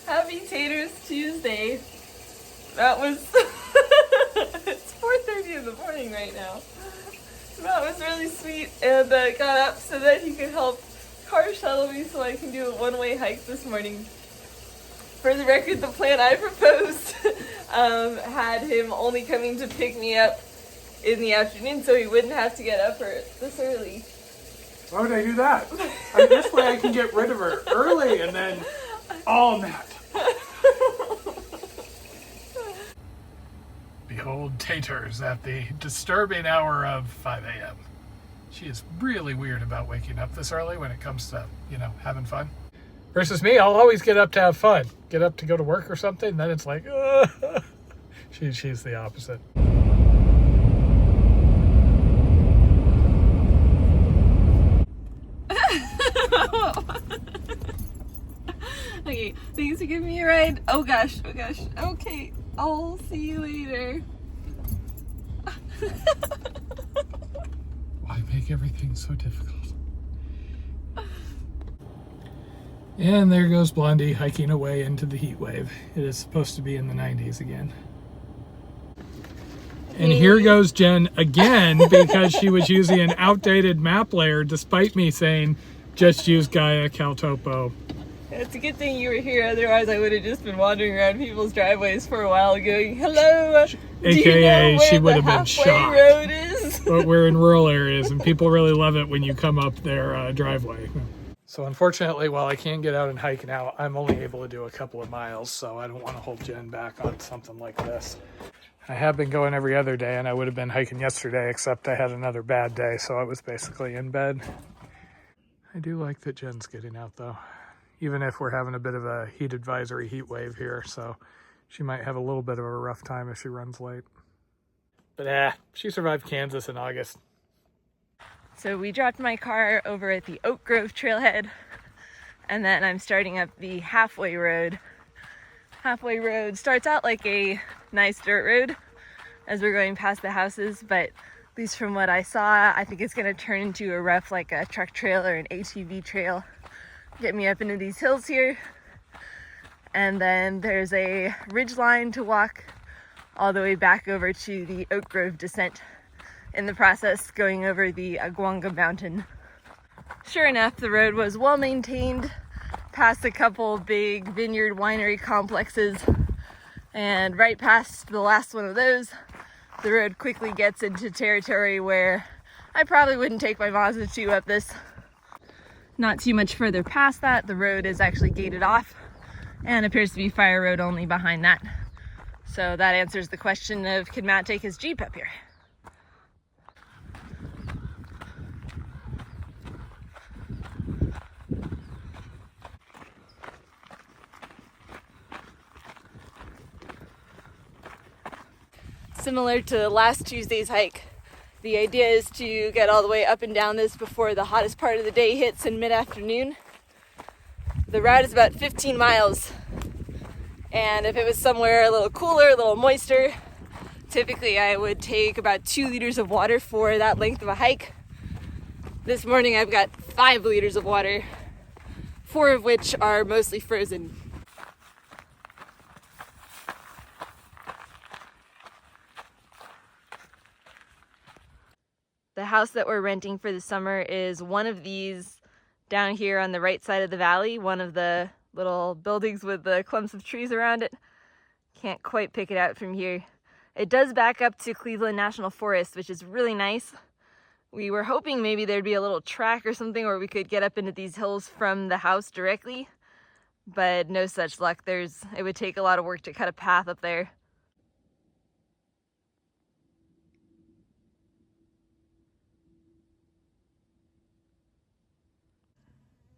Happy Taters Tuesday. That was it's 4:30 in the morning right now. That was really sweet, and got up so that he could help car shuttle me so I can do a one-way hike this morning. For the record, the plan I proposed had him only coming to pick me up in the afternoon so he wouldn't have to get up this early. Why would I do that? This way I can get rid of her early and then all night. Behold Taters at the disturbing hour of 5 a.m. She is really weird about waking up this early when it comes to, having fun. Versus me, I'll always get up to have fun. Get up to go to work or something, then it's like, she's the opposite. Okay, thanks for giving me a ride. Oh gosh. Okay, I'll see you later. Why make everything so difficult? And there goes Blondie hiking away into the heat wave. It is supposed to be in the 90s again. And here goes Jen again because she was using an outdated map layer despite me saying just use Gaia Caltopo. It's a good thing you were here, otherwise I would have just been wandering around people's driveways for a while going, hello, AKA, do you know where she would the have been halfway shocked. road is? But we're in rural areas and people really love it when you come up their driveway. So unfortunately, while I can't get out and hike now, I'm only able to do a couple of miles, so I don't want to hold Jen back on something like this. I have been going every other day, and I would have been hiking yesterday, except I had another bad day, so I was basically in bed. I do like that Jen's getting out, though, even if we're having a bit of a heat advisory heat wave here, so she might have a little bit of a rough time if she runs late. But she survived Kansas in August. So we dropped my car over at the Oak Grove trailhead, and then I'm starting up the Halfway Road. Halfway Road starts out like a nice dirt road as we're going past the houses, but at least from what I saw, I think it's going to turn into a rough, like a truck trail or an ATV trail. Get me up into these hills here. And then there's a ridge line to walk all the way back over to the Oak Grove descent. In the process, going over the Aguanga Mountain. Sure enough, the road was well maintained, past a couple big vineyard winery complexes, and right past the last one of those, the road quickly gets into territory where I probably wouldn't take my Mazda 2 up this. Not too much further past that, the road is actually gated off and appears to be fire road only behind that. So that answers the question of, could Matt take his Jeep up here? Similar to last Tuesday's hike, the idea is to get all the way up and down this before the hottest part of the day hits in mid-afternoon. The route is about 15 miles, and if it was somewhere a little cooler, a little moister, typically I would take about 2 liters of water for that length of a hike. This morning I've got 5 liters of water, 4 of which are mostly frozen. The house that we're renting for the summer is one of these down here on the right side of the valley, one of the little buildings with the clumps of trees around it. Can't quite pick it out from here. It does back up to Cleveland National Forest, which is really nice. We were hoping maybe there'd be a little track or something where we could get up into these hills from the house directly, but no such luck. It would take a lot of work to cut a path up there.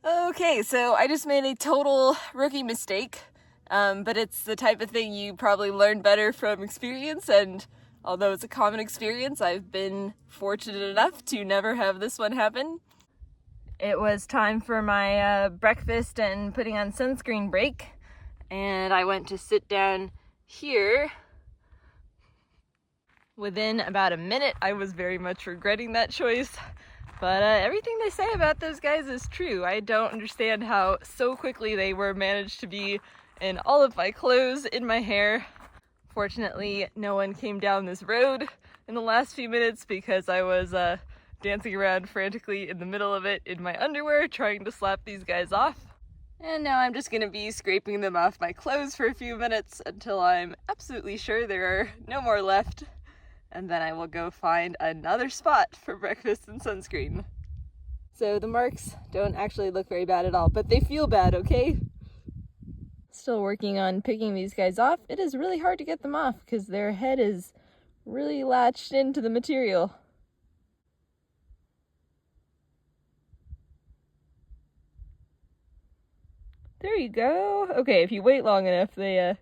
Okay, so I just made a total rookie mistake, but it's the type of thing you probably learn better from experience, and although it's a common experience, I've been fortunate enough to never have this one happen. It was time for my breakfast and putting on sunscreen break, and I went to sit down here. Within about a minute, I was very much regretting that choice. But everything they say about those guys is true. I don't understand how so quickly they were managed to be and all of my clothes in my hair. Fortunately, no one came down this road in the last few minutes because I was dancing around frantically in the middle of it in my underwear trying to slap these guys off. And now I'm just gonna be scraping them off my clothes for a few minutes until I'm absolutely sure there are no more left, and then I will go find another spot for breakfast and sunscreen. So the marks don't actually look very bad at all, but they feel bad, okay? Still working on picking these guys off. It is really hard to get them off because their head is really latched into the material. There you go. Okay, if you wait long enough, they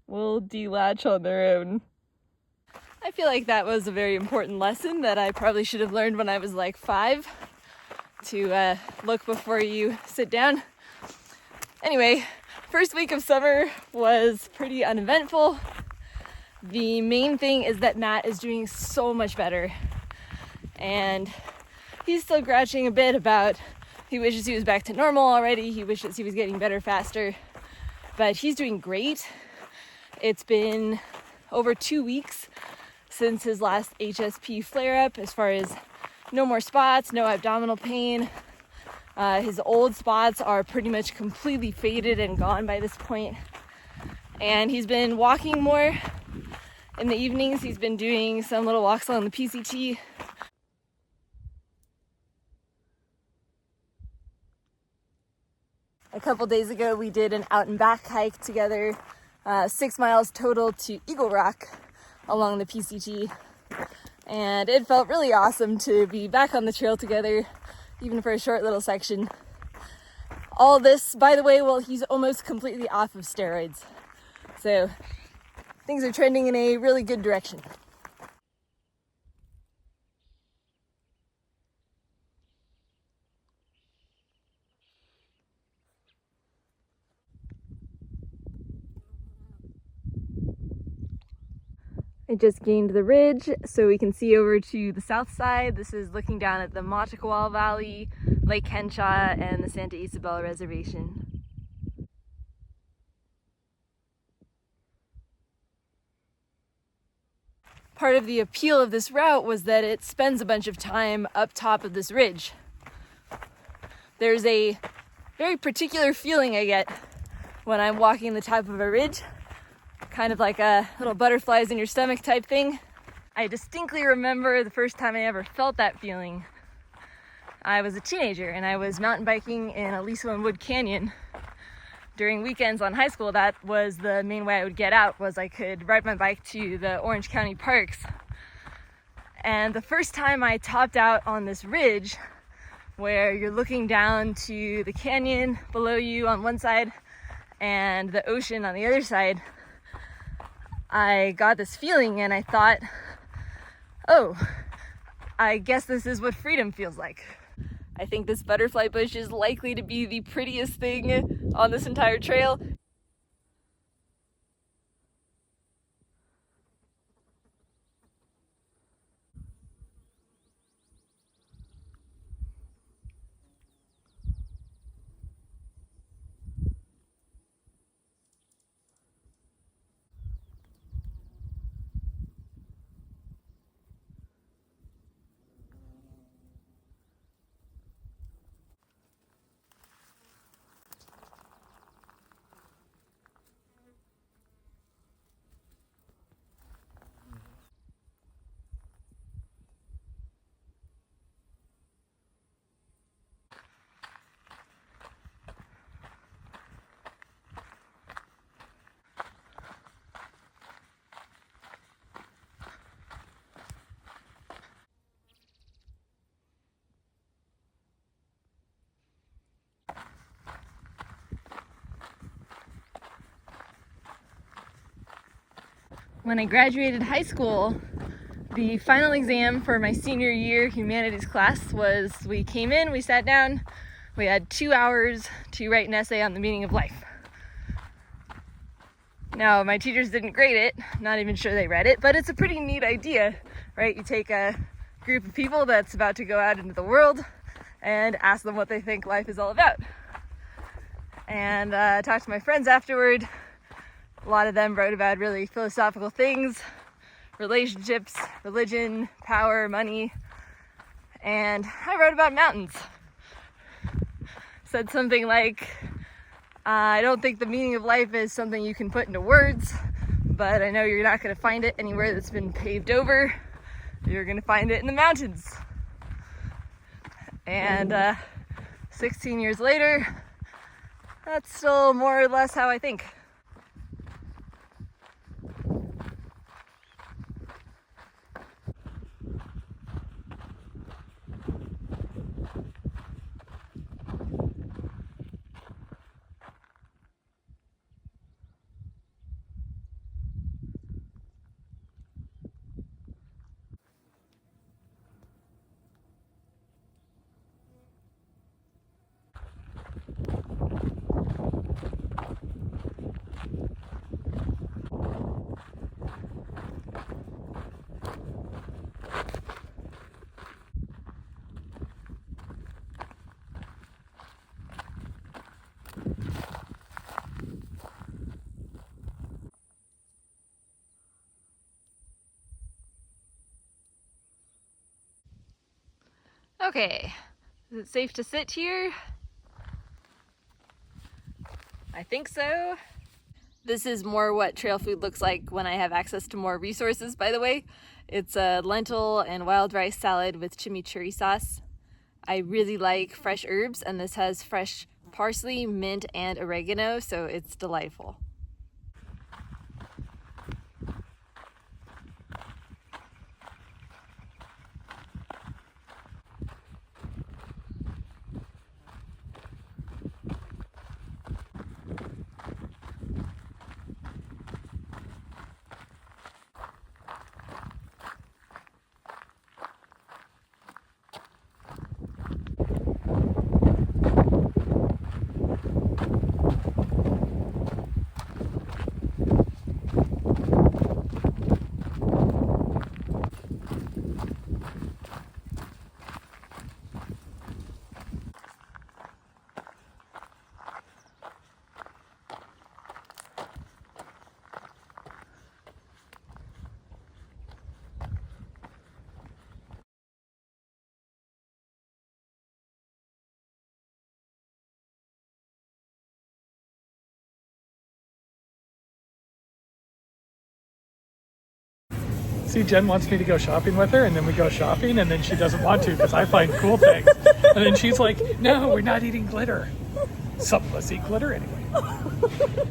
will delatch on their own. I feel like that was a very important lesson that I probably should have learned when I was like 5, to look before you sit down. Anyway, first week of summer was pretty uneventful. The main thing is that Matt is doing so much better, and he's still grouching a bit about he wishes he was back to normal already. He wishes he was getting better faster, but he's doing great. It's been over 2 weeks since his last HSP flare-up, as far as no more spots, no abdominal pain. His old spots are pretty much completely faded and gone by this point. And he's been walking more in the evenings. He's been doing some little walks along the PCT. A couple days ago, we did an out and back hike together, 6 miles total to Eagle Rock along the PCT. And it felt really awesome to be back on the trail together, even for a short little section. All this, by the way, while he's almost completely off of steroids. So things are trending in a really good direction. I just gained the ridge so we can see over to the south side. This is looking down at the Machakwal Valley, Lake Henshaw, and the Santa Isabel Reservation. Part of the appeal of this route was that it spends a bunch of time up top of this ridge. There's a very particular feeling I get when I'm walking the top of a ridge. Kind of like a little butterflies in your stomach type thing. I distinctly remember the first time I ever felt that feeling. I was a teenager and I was mountain biking in Aliso and Wood Canyon. During weekends on high school, that was the main way I would get out, was I could ride my bike to the Orange County parks. And the first time I topped out on this ridge, where you're looking down to the canyon below you on one side and the ocean on the other side, I got this feeling and I thought, oh, I guess this is what freedom feels like. I think this butterfly bush is likely to be the prettiest thing on this entire trail. When I graduated high school, the final exam for my senior year humanities class was, we came in, we sat down, we had 2 hours to write an essay on the meaning of life. Now, my teachers didn't grade it, not even sure they read it, but it's a pretty neat idea, right? You take a group of people that's about to go out into the world and ask them what they think life is all about. and talked to my friends afterward. A lot of them wrote about really philosophical things, relationships, religion, power, money, and I wrote about mountains. Said something like, I don't think the meaning of life is something you can put into words, but I know you're not going to find it anywhere that's been paved over. You're going to find it in the mountains. And 16 years later, that's still more or less how I think. Okay, is it safe to sit here? I think so. This is more what trail food looks like when I have access to more resources, by the way. It's a lentil and wild rice salad with chimichurri sauce. I really like fresh herbs, and this has fresh parsley, mint, and oregano, so it's delightful. See, Jen wants me to go shopping with her, and then we go shopping, and then she doesn't want to because I find cool things. And then she's like, no, we're not eating glitter. Some of us eat glitter anyway.